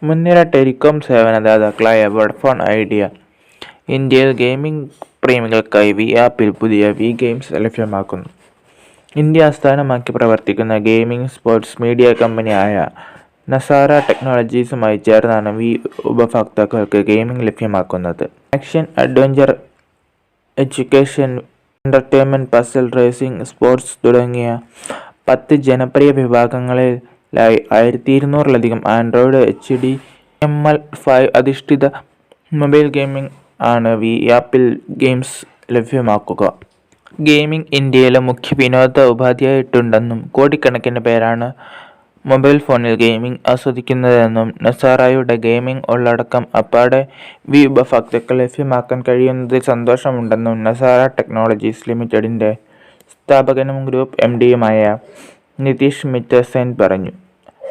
മുൻനിര telecom സേവനദാതാക്കളായ Vodafone idea ഇന്ത്യയിൽ gaming പ്രേമികൾക്കായി V ആപ്പിൽ പുതിയ വി ഗെയിംസ് ലഭ്യമാക്കുന്നു. ഇന്ത്യ ആസ്ഥാനമാക്കി പ്രവർത്തിക്കുന്ന ഗെയിമിംഗ് സ്പോർട്സ് മീഡിയ കമ്പനിയായ നസാര ടെക്നോളജീസുമായി ചേർന്നാണ് വി ഉപഭോക്താക്കൾക്ക് ഗെയിമിംഗ് ലഭ്യമാക്കുന്നത്. Action, adventure, education, entertainment, puzzle, racing, sports തുടങ്ങിയ 10 ജനപ്രിയ വിഭാഗങ്ങളിലായി 1200-ലധികം ആൻഡ്രോയിഡ് HTML5 അധിഷ്ഠിത മൊബൈൽ ഗെയിമിംഗ് ആണ് വി ആപ്പിൽ ഗെയിംസ് ലഭ്യമാക്കുക. ഗെയിമിംഗ് ഇന്ത്യയിലെ മുഖ്യ വിനോദ ഉപാധിയായിട്ടുണ്ടെന്നും കോടിക്കണക്കിന് പേരാണ് മൊബൈൽ ഫോണിൽ ഗെയിമിംഗ് ആസ്വദിക്കുന്നതെന്നും നസാറയുടെ ഗെയിമിംഗ് ഉള്ളടക്കം അപ്പാടെ വി ഉപഭോക്താക്കൾ ലഭ്യമാക്കാൻ കഴിയുന്നതിൽ സന്തോഷമുണ്ടെന്നും നസാര ടെക്നോളജീസ് ലിമിറ്റഡിന്റെ സ്ഥാപകനും ഗ്രൂപ്പ് MDയുമായ നിതീഷ് മിറ്റർ സെൻ പറഞ്ഞു.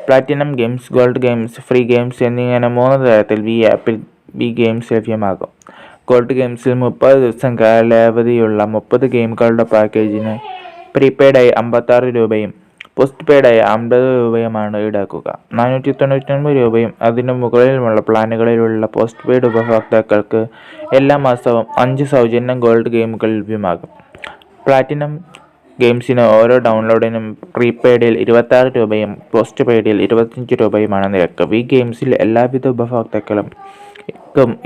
Platinum games, gold games, free games എന്നിങ്ങനെ 3 തരത്തിൽ വി ആപ്പിൽ വി ഗെയിംസ് ലഭ്യമാകും. ഗോൾഡ് ഗെയിംസിൽ 30 ദിവസം കാലാവധിയുള്ള 30 ഗെയിമുകളുടെ പാക്കേജിന് പ്രീപെയ്ഡായി 56 രൂപയും പോസ്റ്റ് പെയ്ഡായി 50 രൂപയുമാണ് ഈടാക്കുക. 499 രൂപയും അതിനു മുകളിലുമുള്ള പ്ലാനുകളിലുള്ള പോസ്റ്റ് പെയ്ഡ് ഉപഭോക്താക്കൾക്ക് എല്ലാ മാസവും 5 സൗജന്യ ഗോൾഡ് ഗെയിമുകൾ ലഭ്യമാകും. പ്ലാറ്റിനം ഗെയിംസിന് ഓരോ ഡൗൺലോഡിനും പ്രീപെയ്ഡിൽ 26 രൂപയും പോസ്റ്റ് പെയ്ഡിൽ 25 രൂപയുമാണ് നിരക്ക്. വി ഗെയിംസിൽ എല്ലാവിധ ഉപഭോക്താക്കൾക്കും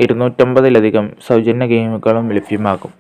250-ലധികം സൗജന്യ ഗെയിമുകളും ലഭ്യമാകും.